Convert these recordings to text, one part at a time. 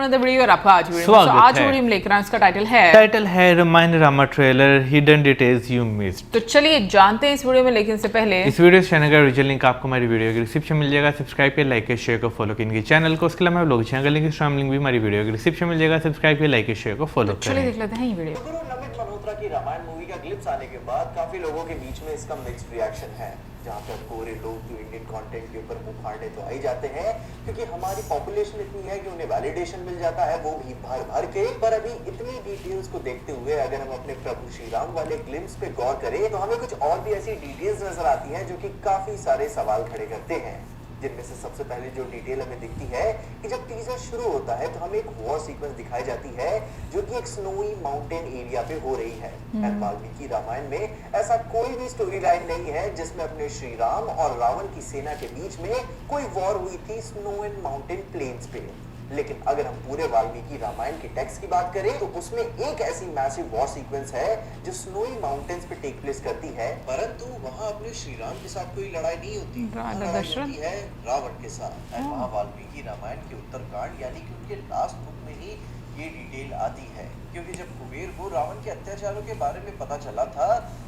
another video और आपका आज वीडियो स्वागत में। आज है। वीडियो में लेकर आए, इसका टाइटल है Ramayan Rama trailer hidden details you missed. तो चलिए जानते हैं इस वीडियो में, लेकिन इससे पहले इस वीडियो चैनल का ओरिजिनल लिंक आपको हमारी वीडियो के डिस्क्रिप्शन मिल जाएगा। सब्सक्राइब किया, लाइक किया, शेयर को फॉलो किया इनके चैनल को। उसके अलावा लोग चैनल का लिंक स्ट्रॉन्ग लिंक भी हमारी वीडियो के डिस्क्रिप्शन मिल जाएगा। सब्सक्राइब किया, लाइक किया, शेयर को फॉलो चलिए करें। देख लेते हैं ये वीडियो। गुरु नमित मल्होत्रा की रामायण मूवी का ग्लिप्स आने के बाद काफी लोगों के बीच में इसका मिक्स्ड रिएक्शन है, जहाँ पे पूरे लोग तो इंडियन कंटेंट के ऊपर मुंह फाड़ने तो आ ही जाते हैं, क्योंकि हमारी पॉपुलेशन इतनी है कि उन्हें वैलिडेशन मिल जाता है, वो भी भर भर के। पर अभी इतनी डिटेल्स को देखते हुए अगर हम अपने प्रभु श्री राम वाले ग्लिम्स पे गौर करें तो हमें कुछ और भी ऐसी डिटेल्स नजर आती हैं जो कि काफी सारे सवाल खड़े करते हैं। जिनमें से सबसे पहले जो डिटेल हमें दिखती है कि जब टीजर शुरू होता है तो हमें एक वॉर सीक्वेंस दिखाई जाती है जो कि एक स्नोई माउंटेन एरिया पे हो रही है। एंड वाल्मीकि रामायण में ऐसा कोई भी स्टोरी लाइन नहीं है जिसमें अपने श्री राम और रावण की सेना के बीच में कोई वॉर हुई थी स्नो एंड माउंटेन प्लेन्स पे। लेकिन अगर हम पूरे वाल्मीकि रामायण के टेक्स्ट की बात करें तो उसमें एक ऐसी मैसिव वॉर सीक्वेंस है जो स्नोई माउंटेन्स पे टेक प्लेस करती है, परंतु वहां अपने श्री राम के साथ कोई लड़ाई नहीं होती, लड़ाई होती है रावण के साथ। एंड वहां वाल्मीकि रामायण के उत्तरकांड यानी कि उनके लास्ट बुक में ही ये डिटेल आती है, क्योंकि जब कुबेर को रावण के अत्याचारों के बारे में पता चला था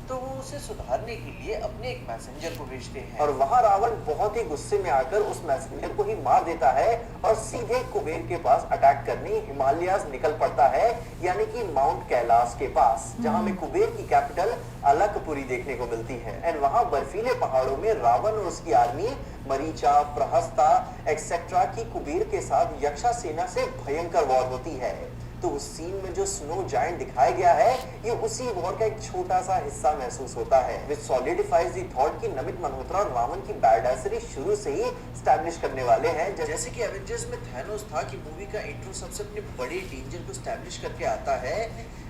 तो वो उसे सुधारने के लिए अपने एक मैसेंजर को भेजते हैं, और वहां रावण बहुत ही गुस्से में आकर उस मैसेंजर को ही मार देता है और सीधे कुबेर के पास अटैक करने हिमालयाज निकल पड़ता है, यानी कि माउंट कैलाश के पास, जहां में कुबेर की कैपिटल अलकपुरी देखने को मिलती है। एंड वहां बर्फीले पहाड़ों में रावण और उसकी आर्मी मरीचा, प्रहस्ता एक्सेट्रा की कुबेर के साथ यक्षा सेना से भयंकर वॉर होती है। तो उस सीन में जो स्नो जायंट दिखाया गया है ये उसी वॉर का एक छोटा सा हिस्सा महसूस होता है, विच सॉलिडिफाइज द थॉट कि नमित मल्होत्रा और रावण की बैडैसेरी शुरू से ही स्टैब्लिश करने वाले हैं। जैसे कि एवेंजर्स में थैनोस था कि मूवी का इंट्रो सबसे अपने बड़े डेंजर को स्टैब्लिश करके आता है,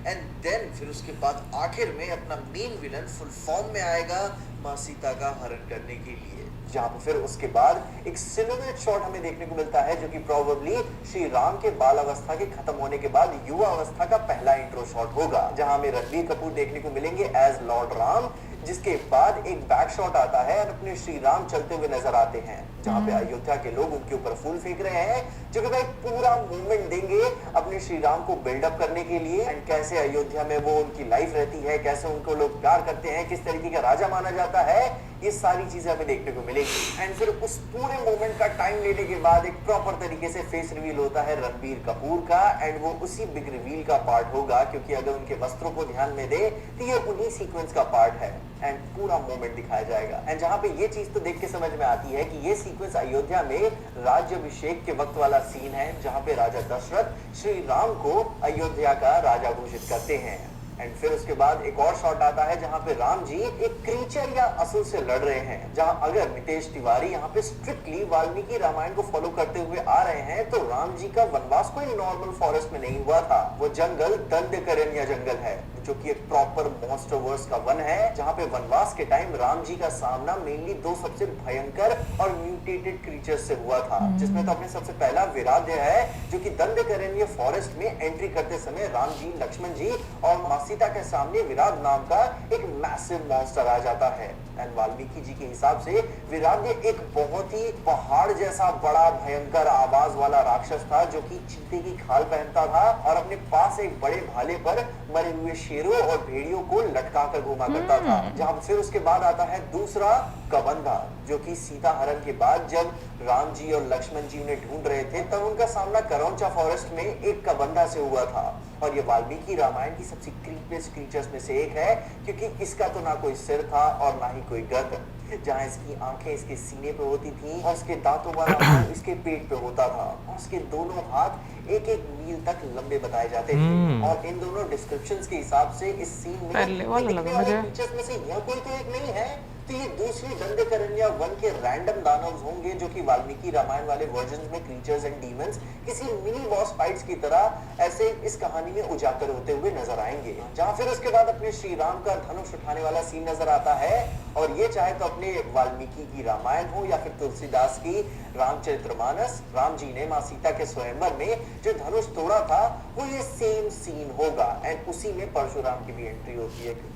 एंड देन फिर उसके बाद आखिर में अपना मेन विलन फुल फॉर्म में आएगा मां सीता का हरण करने के लिए, जहाँ पर फिर उसके बाद एक सिनेमैटिक शॉट हमें देखने को मिलता है जो कि प्रोबेबली श्री राम के बाल अवस्था के खत्म होने के बाद युवा अवस्था का पहला इंट्रो शॉट होगा, जहाँ हमें रणबीर कपूर देखने को मिलेंगे एज लॉर्ड राम, जिसके बाद एक बैक शॉट आता है और अपने श्री राम चलते हुए नजर आते हैं, जहाँ पे अयोध्या के लोग उनके ऊपर फूल फेंक रहे हैं, जो कि भाई पूरा मूवमेंट देंगे अपने श्री राम को बिल्डअप करने के लिए, एंड कैसे अयोध्या में वो उनकी लाइफ रहती है, कैसे उनको लोग प्यार करते हैं, किस तरीके का राजा माना जाता है, ये सारी चीजें हमें देखने को मिलेगी। एंड फिर उस पूरे मोमेंट का टाइम लेने के बाद एक प्रॉपर तरीके से फेस रिवील होता है रणबीर कपूर का, एंड वो उसी बिग रिवील का पार्ट होगा, क्योंकि अगर उनके वस्त्रों को ध्यान में दे तो ये उन्हीं सीक्वेंस का पार्ट है, एंड पूरा मोमेंट दिखाया जाएगा। एंड जहाँ पे ये चीज तो देख के समझ में आती है कि ये सीक्वेंस अयोध्या में राज्याभिषेक के वक्त वाला सीन है, जहाँ पे राजा दशरथ श्री राम को अयोध्या का राजा घोषित करते हैं। एंड फिर उसके बाद एक और शॉट आता है जहां पे राम जी एक क्रीचर या असुर से लड़ रहे हैं, जहां अगर नितेश तिवारी यहाँ पे स्ट्रिक्टली वाल्मीकि रामायण को फॉलो करते हुए आ रहे हैं तो राम जी का वनवास कोई नॉर्मल फॉरेस्ट में नहीं हुआ था, वो जंगल दंडकारण्य जंगल है, जो कि एक प्रॉपर मॉन्स्टरवर्स का वन है, जहाँ पे वनवास के टाइम राम जी का सामना मेनली दो सबसे भयंकर और म्यूटेटेड क्रीचर्स से हुआ था, जिसमें तो अपने सबसे पहला विराध्य है, जो कि दंडकारण्य फॉरेस्ट में एंट्री करते समय राम जी, लक्ष्मण जी और सीता के सामने विराट नाम का एक मैसिव मॉन्स्टर आ जाता है। एंड वाल्मीकि जी के हिसाब से विराट एक बहुत ही पहाड़ जैसा बड़ा भयंकर आवाज वाला राक्षस था, जो कि चीते की खाल पहनता था और अपने पास एक बड़े भाले पर मरे हुए शेरों और भेड़ियों को लटका कर घुमा करता था। जहां फिर उसके बाद आता है दूसरा कबंधा, जो कि सीता हरण के बाद जब राम जी और लक्ष्मण जी उन्हें ढूंढ रहे थे तब उनका सामना करौंचा फॉरेस्ट में एक कबंधा से हुआ था, और ये वाल्मीकि रामायण की सबसे क्रीपिएस्ट क्रीचर्स में से एक है, क्योंकि इसका तो ना कोई सिर था और ना ही कोई गर्दन, जहाँ इसकी आंखें इसके सीने पे होती थी और इसके दांतों वाला मुंह इसके पेट पे होता था, और उसके दोनों हाथ एक एक मील तक लंबे बताए जाते थे। और इन दोनों डिस्क्रिप्शंस के हिसाब से इस सीन में दिखने वाले फीचर्स में से यह कोई तो एक नहीं है, तो ये दूसरी दंडकारण्य वन के रैंडम दानव होंगे, जो कि वाल्मीकि रामायण वाले वर्जन्स में क्रीचर्स एंड डीमंस किसी मिनी बॉस फाइट्स की तरह ऐसे इस कहानी में उजागर होते हुए नजर आएंगे। जहां फिर उसके बाद अपने श्री राम का धनुष उठाने वाला सीन नजर आता है, और ये चाहे तो अपने वाल्मीकि की रामायण हो या फिर तुलसीदास की रामचरितमानस, राम जी ने मां सीता के स्वयंवर में जो धनुष तोड़ा था वो ये सेम सीन होगा, एंड उसी में परशुराम की भी एंट्री होती है।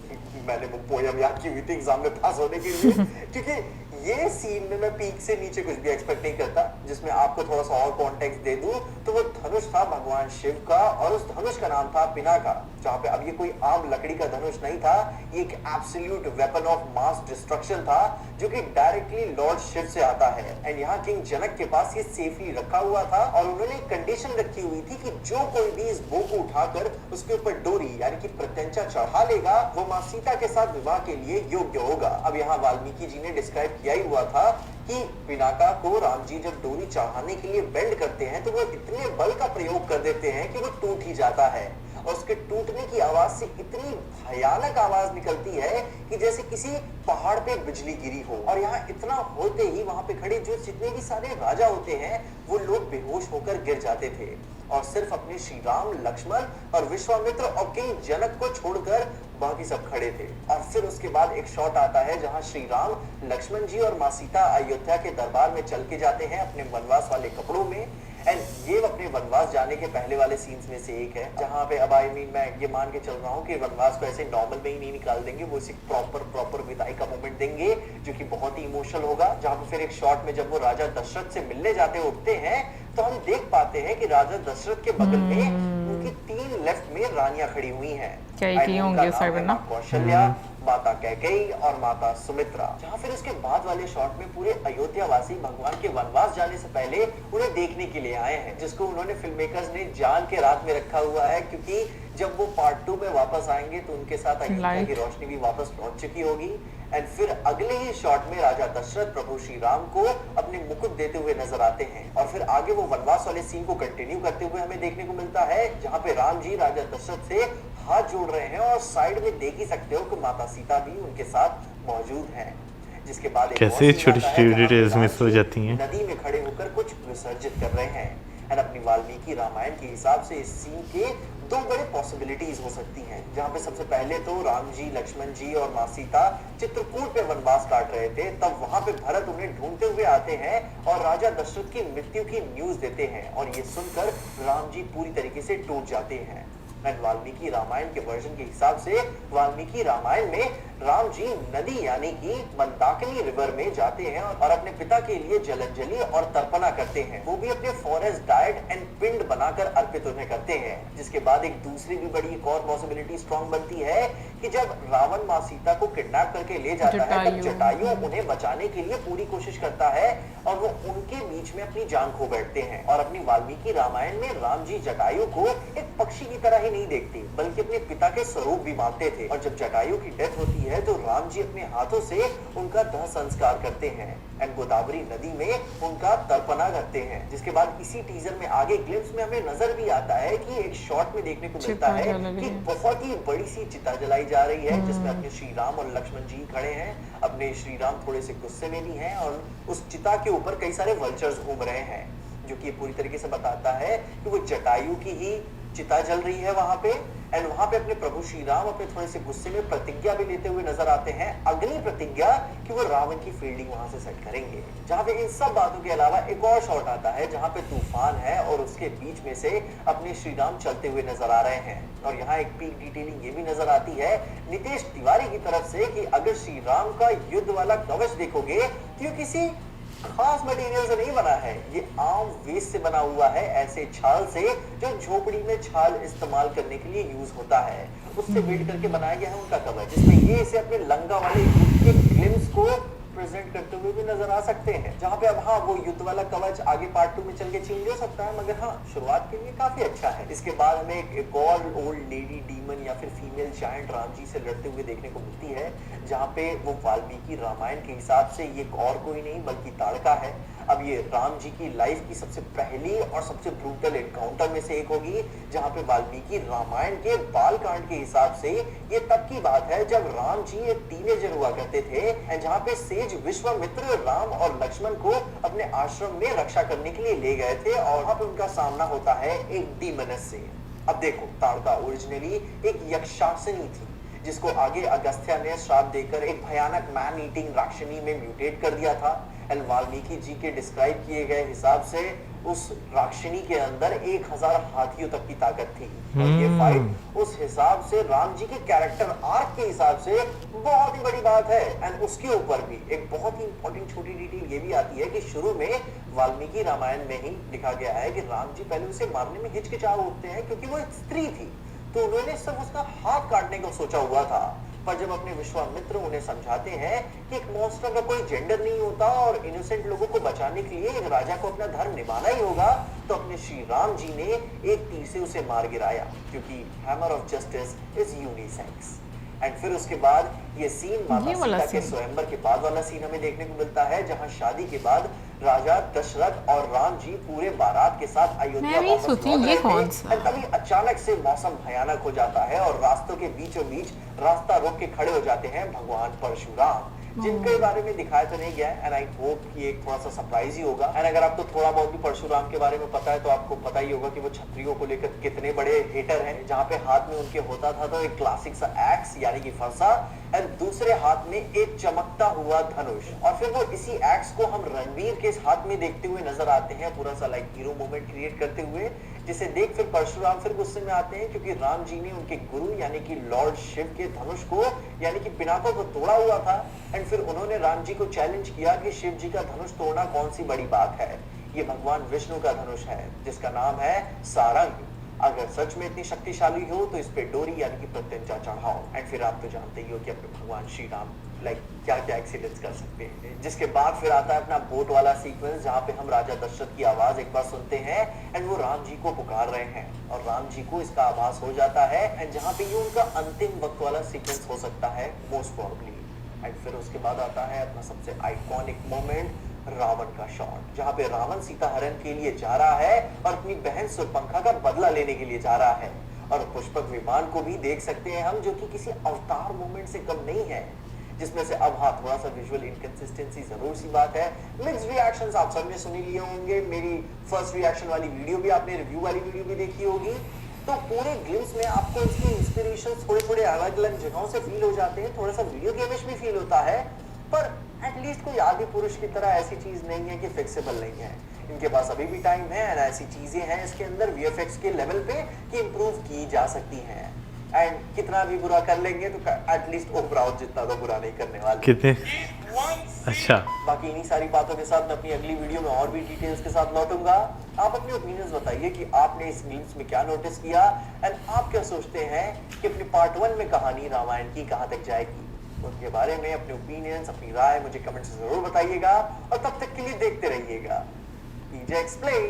मैंने वो पोयम याद की हुई थी एग्जाम में पास होने लेकिन क्योंकि ये सीन में मैं पीक से नीचे कुछ भी एक्सपेक्ट नहीं करता। जिसमें आपको थोड़ा सा और कॉन्टेक्स्ट दे दूं तो वो धनुष था भगवान शिव का, और उस धनुष का नाम था पिनाका। जहाँ पे अब ये कोई आम लकड़ी का धनुष नहीं था, ये एक absolute weapon of mass destruction था जो कि डायरेक्टली लॉर्ड शिव से आता है। एंड यहाँ किंग जनक के पास ये सेफली रखा हुआ था, और उन्होंने एक कंडीशन रखी हुई थी कि जो कोई भी इस बो को उठाकर उसके ऊपर डोरी यानी कि प्रत्यंचा चढ़ा लेगा वो मां सीता के साथ विवाह के लिए योग्य होगा। अब यहाँ वाल्मीकि जी ने डिस्क्राइब किया ही हुआ था कि पिनाका को राम जी जब डोरी चढ़ाने के लिए बेंड करते हैं तो वो इतने बल का प्रयोग कर देते हैं कि वो टूट ही जाता है, और उसके टूटने की आवाज से इतनी भयानक आवाज निकलती है कि जैसे किसी पहाड़ पे बिजली गिरी हो। और यहाँ इतना होते ही वहां पे खड़े जो जितने भी सारे राजा होते हैं वो लोग बेहोश होकर गिर जाते थे, और सिर्फ अपने श्री राम, लक्ष्मण और विश्वामित्र और किंग जनक को छोड़कर बाकी सब खड़े थे। और फिर उसके बाद एक शॉट आता है जहां श्री राम, लक्ष्मण जी और मां सीता अयोध्या के दरबार में चल के जाते हैं अपने वनवास वाले कपड़ों में। एंड ये अपने वनवास जाने के पहले वाले सीन्स में से एक है जहां पे अब मैं ये मान के चल रहा हूँ कि वनवास को ऐसे नॉर्मल में ही नहीं निकाल देंगे, वो इसे प्रॉपर विदाई का मोमेंट देंगे जो कि बहुत ही इमोशनल होगा। जहां पे फिर एक शॉट में जब वो राजा दशरथ से मिलने जाते उठते हैं तो हम देख पाते हैं कि राजा दशरथ के बगल में उनकी 3 लेफ्ट में रानियां खड़ी हुई हैं। कौशल्या, माता कैकेयी और माता सुमित्रा। जहाँ फिर उसके बाद वाले शॉट में पूरे अयोध्या वासी भगवान के वनवास जाने से पहले उन्हें देखने के लिए आए हैं, जिसको उन्होंने फिल्म मेकर्स ने जान के रात में रखा हुआ है, क्योंकि जब वो पार्ट 2 में वापस आएंगे तो उनके साथ अयोध्या की रोशनी भी वापस लौट चुकी होगी। एंड फिर अगले ही शॉट में राजा दशरथ प्रभु श्री राम को अपने मुकुट देते हुए नजर आते हैं, और फिर आगे वो वनवास वाले सीन को कंटिन्यू करते हुए हमें देखने को मिलता है जहाँ पे राम जी राजा दशरथ से हाथ जोड़ रहे हैं, और साइड में देख ही सकते हो कि माता सीता भी उनके साथ मौजूद हैं। जिसके बाद कैसे छोटी-छोटी डिटेल्स मिस हो जाती हैं। नदी में खड़े होकर कुछ विसर्जित कर रहे हैं। एंड अपनी वाल्मीकि रामायण के हिसाब से इस सीन के 2 बड़े पॉसिबिलिटीज हो सकती हैं, जहाँ पे सबसे पहले तो राम जी, लक्ष्मण जी और मां सीता चित्रकूट पे वनवास काट रहे थे, तब वहां पे भरत उन्हें ढूंढते हुए आते हैं और राजा दशरथ की मृत्यु की न्यूज देते हैं, और ये सुनकर राम जी पूरी तरीके से टूट जाते हैं। वाल्मीकि रामायण के वर्जन के हिसाब से वाल्मीकि रामायण में राम जी नदी यानी कि मंदाकिनी रिवर में जाते हैं और अपने पिता के लिए जलांजलि और तर्पणा करते हैं, वो भी अपने फॉरेस्ट डाइट एंड पिंड बनाकर अर्पित उन्हें करते हैं। जिसके बाद एक दूसरी भी बड़ी एक और पॉसिबिलिटी स्ट्रॉन्ग बनती है कि जब रावण मां सीता को किडनैप करके ले जाता है तब जटायु उन्हें बचाने के लिए पूरी कोशिश करता है और वो उनके बीच में अपनी जान खो बैठते हैं। और अपनी वाल्मीकि रामायण में राम जी जटायु को एक पक्षी की तरह ही नहीं देखते बल्कि अपने पिता के स्वरूप भी मानते थे, और जब जटायु की डेथ होती है तो राम जी अपने हाथों से उनका दाह संस्कार करते हैं एंड गोदावरी नदी में उनका तर्पणा करते हैं। जिसके बाद इसी टीजर में आगे ग्लिम्स में हमें नजर भी आता है कि एक शॉट में देखने को मिलता है कि बहुत ही बड़ी सी चिता जलाई जा रही है, जिसमें अपने श्री राम और लक्ष्मण जी खड़े हैं। अपने श्री राम थोड़े से गुस्से में भी हैं और उस चिता के ऊपर कई सारे वल्चर्स घूम रहे हैं, जो कि पूरी तरीके से बताता है कि वो जटायु की ही चिता जल रही है वहां पे। एंड वहां पे अपने प्रभु श्री राम अपने थोड़े से गुस्से में प्रतिज्ञा भी लेते हुए नजर आते हैं, अग्नि प्रतिज्ञा कि वो रावण की फील्डिंग वहां से सेट करेंगे। जहां पे इन सब बातों के अलावा एक और शॉट आता है जहां पे तूफान है और उसके बीच में से अपने श्री राम चलते हुए नजर आ रहे हैं। और यहाँ एक पीक डिटेलिंग ये भी नजर आती है नितेश तिवारी की तरफ से कि अगर श्री राम का युद्ध वाला कवच देखोगे तो ये किसी खास मटेरियल से नहीं बना है, ये आम वेस्ट से बना हुआ है, ऐसे छाल से जो झोपड़ी में छाल इस्तेमाल करने के लिए यूज होता है, उससे बिल्ड करके बनाया गया है उनका कवच, जिसमें ये इसे अपने लंगा वाले युद्ध के ग्लिम्स को प्रेजेंट करते हुए भी नजर आ सकते हैं। जहां पे अब हाँ वो युद्ध वाला कवच आगे पार्ट 2 में चल के चेंज हो सकता है, मगर हाँ शुरुआत के लिए काफी अच्छा है। इसके बाद हमें एक और ओल्ड लेडी डीमन या फिर फीमेल जायंट राम जी से लड़ते हुए देखने को मिलती है, जहाँ पे वो वाल्मीकि रामायण के हिसाब से ये और कोई नहीं बल्कि ताड़का है। अब ये राम जी की लाइफ की सबसे पहली और सबसे ब्रूटल एनकाउंटर में से एक होगी, जहाँ पे वाल्मीकि रामायण के बाल कांड के हिसाब से ये तब की बात है जब राम जी एक टीनेजर हुआ करते थे, जहाँ पे सेज विश्वामित्र राम और लक्ष्मण को अपने आश्रम में रक्षा करने के लिए ले गए थे और वहाँ पे उनका सामना होता है एक डीमनस से। अब देखो ताड़का ओरिजिनली एक यक्षासिनी थी, जिसको आगे अगस्त्य ने श्राप देकर एक भयानक मैन ईटिंग राक्षनी में म्यूटेट कर दिया था। एंड वाल्मीकि जी के डिस्क्राइब किए गए हिसाब से उस राक्षिणी के अंदर 1000 हाथियों तक की ताकत थी। और ये फाइट उस हिसाब से राम जी के कैरेक्टर आर्क के हिसाब से बहुत ही बड़ी बात है। एंड उसके ऊपर भी एक बहुत ही इंपॉर्टेंट छोटी डिटेल ये भी आती है कि शुरू में वाल्मीकि रामायण में ही लिखा गया है कि राम जी पहले उसे मारने में हिचकिचा उठते हैं क्योंकि वो एक स्त्री थी, तो उन्होंने सब उसका हाथ काटने को सोचा हुआ था। पर जब अपने विश्वामित्र उन्हें समझाते हैं कि एक मॉन्स्टर का कोई जेंडर नहीं होता और इनोसेंट लोगों को बचाने के लिए एक राजा को अपना धर्म निभाना ही होगा, तो अपने श्री राम जी ने एक तीर से उसे मार गिराया, क्योंकि hammer of justice is unisex. And फिर उसके बाद ये सीन माता सीता के स्वयंवर के बाद वाला सीन हमें देखने को मिलता है, जहां शादी के बाद राजा दशरथ और राम जी पूरे बारात के साथ अयोध्या वापस लौट रहे थे। तभी अचानक से मौसम भयानक हो जाता है और रास्तों के बीचों बीच रास्ता रोक के खड़े हो जाते हैं भगवान परशुराम, जिनके बारे में दिखाया तो नहीं गया है। एंड आई होप कि एक थोड़ा सा सरप्राइज ही होगा। एंड अगर आपको थोड़ा बहुत भी परशुराम के बारे में पता है तो आपको पता ही होगा कि वो क्षत्रियों को लेकर कितने बड़े हेटर हैं। जहाँ पे हाथ में उनके होता था तो एक क्लासिक सा एक्स यानी कि फरसा, एंड दूसरे हाथ में एक चमकता हुआ धनुष। और फिर वो इसी एक्स को हम रणवीर के हाथ में देखते हुए नजर आते हैं, पूरा सा लाइक हीरो मोमेंट क्रिएट करते हुए, जिसे देख फिर परशुराम फिर गुस्से में आते हैं क्योंकि राम जी ने उनके गुरु यानी कि लॉर्ड शिव के धनुष को यानी कि पिनाकों को तोड़ा हुआ था। एंड फिर उन्होंने राम जी को चैलेंज किया कि शिव जी का धनुष तोड़ना कौन सी बड़ी बात है, ये भगवान विष्णु का धनुष है जिसका नाम है सारंग। अगर सच में इतनी शक्तिशाली हो तो इस पे डोरी यानी कि प्रत्यंचा चढ़ाओ। एंड फिर आप तो जानते ही हो कि अपने भगवान श्री राम लाइक क्या क्या एक्सीडेंट्स कर सकते हैं। जिसके बाद फिर आता है अपना बोट वाला सीक्वेंस, जहाँ पे हम राजा दशरथ की आवाज एक बार सुनते हैं एंड वो राम जी को पुकार रहे हैं और राम जी को इसका आभास हो जाता है। एंड जहाँ पे ये उनका अंतिम वक्त वाला सीक्वेंस हो सकता है मोस्ट प्रोबेबली। एंड फिर उसके बाद आता है अपना सबसे आइकॉनिक मोमेंट, रावण का शॉट, जहां पे रावण सीता हरण के लिए जा रहा है और अपनी बहन सुरपंखा का बदला लेने के लिए जा रहा है। और पुष्पक विमान को भी देख सकते हैं हम, जो कि किसी अवतार मोमेंट से कम नहीं है, जिसमें से अब हाँ थोड़ा सा विजुअल इनकंसिस्टेंसी जरूर सी बात है। मिक्स्ड रिएक्शंस आप सबने सुनी लिए होंगे, मेरी फर्स्ट रिएक्शन वाली वीडियो भी आपने, रिव्यू वाली वीडियो भी देखी होगी। तो पूरे ग्लिम्स में आपको इसके इंस्पिरेशन थोड़े थोड़े अलग अलग जगहों से फील हो जाते हैं, थोड़ा सा वीडियो गेमिश भी फील होता है, पर एटलीस्ट कोई आदि पुरुष की तरह ऐसी चीज नहीं है कि फिक्सेबल नहीं है। इनके पास अभी भी टाइम है एंड ऐसी चीजें हैं इसके अंदर वीएफएक्स के लेवल पे कि इंप्रूव की जा सकती हैं। एंड कितना भी बुरा कर लेंगे तो एटलीस्ट ओवरऑल जितना तो बुरा नहीं करने वाले। कितने अच्छा। बाकी इन्हीं सारी बातों के साथ मैं अपनी अगली वीडियो में और भी डिटेल्स के साथ लौटूंगा। आप अपने ओपिनियंस बताइए कि आपने इस ग्लिम्स में क्या नोटिस किया एंड आप क्या सोचते हैं कि अपने पार्ट 1 में कहानी रामायण की कहां तक जाएगी। उनके बारे में अपने ओपिनियंस, अपनी राय मुझे कमेंट से जरूर बताइएगा और तब तक के लिए देखते रहिएगा पीजे एक्सप्लेन।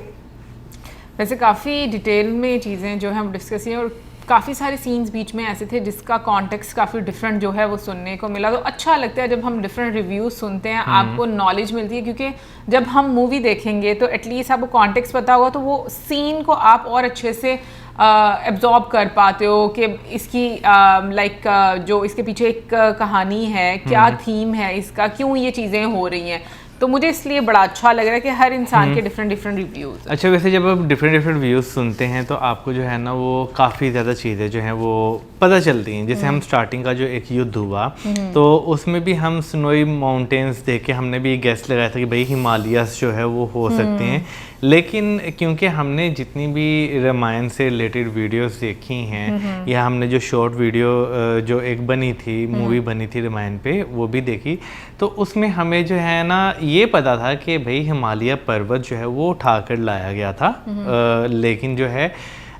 वैसे काफ़ी डिटेल में चीज़ें जो है हम डिस्कस किए और काफ़ी सारे सीन्स बीच में ऐसे थे जिसका कॉन्टेक्स्ट काफ़ी डिफरेंट जो है वो सुनने को मिला। तो अच्छा लगता है जब हम डिफरेंट रिव्यूज़ सुनते हैं, आपको नॉलेज मिलती है, क्योंकि जब हम मूवी देखेंगे तो एटलीस्ट आपको कॉन्टेक्स्ट पता होगा तो वो सीन को आप और अच्छे से एब्जॉर्ब कर पाते हो कि इसकी जो इसके पीछे एक कहानी है, क्या थीम है इसका, क्यों ये चीज़ें हो रही हैं। तो मुझे इसलिए बड़ा अच्छा लग रहा है कि हर इंसान के डिफरेंट रिव्यूज़। अच्छा, वैसे जब आप डिफरेंट व्यूज़ सुनते हैं तो आपको जो है ना वो काफ़ी ज़्यादा चीज़ें जो हैं वो पता चलती हैं। जैसे हम स्टार्टिंग का जो एक युद्ध हुआ तो उसमें भी हम स्नोई माउंटेन्स देख के हमने भी गैस लगाया था कि भाई हिमालयस जो है वो हो सकते हैं, लेकिन क्योंकि हमने जितनी भी रामायण से रिलेटेड वीडियोस देखी हैं या हमने जो शॉर्ट वीडियो जो एक बनी थी, मूवी बनी थी रामायण पे, वो भी देखी, तो उसमें हमें जो है ना ये पता था कि भाई हिमालय पर्वत जो है वो उठाकर लाया गया था, लेकिन जो है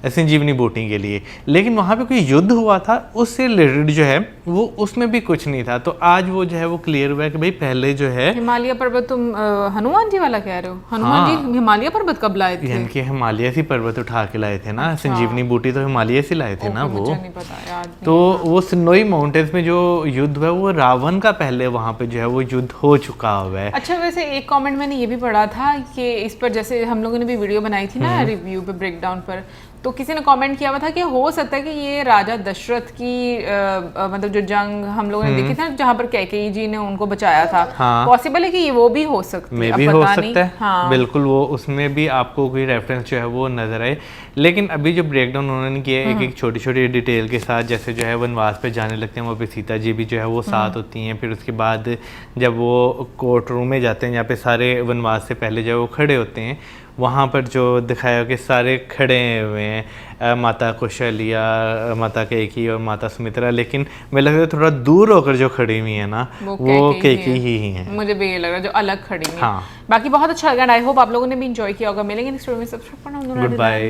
संजीवनी बूटी के लिए, लेकिन वहाँ पे कोई युद्ध हुआ था उससे रिलेटेड जो है वो उसमें भी कुछ नहीं था। तो आज वो जो है वो क्लियर हुआ है कि भाई पहले जो है हिमालय पर्वत, तुम हनुमान जी वाला कह रहे हो? हनुमान जी हिमालय पर्वत कब लाए थे? यानी कि हिमालय से पर्वत उठा के लाए थे ना। संजीवनी बूटी तो हिमालय से लाए थे ना वो। मुझे नहीं पता यार। तो वो स्नोई माउंटेन्स में जो युद्ध हुआ वो रावण का पहले वहाँ पे जो है वो युद्ध हो चुका हुआ है। अच्छा, वैसे एक कमेंट मैंने ये भी पढ़ा था कि इस पर जैसे हम लोगों ने भी वीडियो बनाई थी ना रिव्यू पे, ब्रेकडाउन पर, तो किसी ने कमेंट किया हुआ था कि हो सकता है कि ये राजा दशरथ की मतलब जो जंग हम लोगों ने देखी थी ना जहाँ पर कैकेयी जी ने उनको बचाया था, पॉसिबल है कि ये वो भी हो सकता है, भी हो सकता है। हाँ। बिल्कुल, वो उसमें भी आपको कोई रेफरेंस जो है वो नजर आए। लेकिन अभी जो ब्रेकडाउन उन्होंने किया एक एक छोटी छोटी डिटेल के साथ, जैसे जो है वनवास पे जाने लगते हैं वहाँ पे सीता जी भी जो है वो साथ होती हैं, फिर उसके बाद जब वो कोर्ट रूम में जाते हैं जहाँ पे सारे वनवास से पहले जो है वो खड़े होते हैं, वहाँ पर जो दिखाया कि सारे खड़े हुए हैं, माता कौशल्या, माता कैकेयी और माता सुमित्रा, लेकिन मुझे लगता है थोड़ा दूर होकर जो खड़ी हुई है ना वो कैकेयी ही है। मुझे भी ये लग रहा है जो अलग खड़ी है। हाँ। बाकी बहुत अच्छा लगा, आई होप आप लोगों ने भी इंजॉय किया होगा। मिलेंगे नेक्स्ट वीडियो में, सब्सक्राइब करना। Good bye.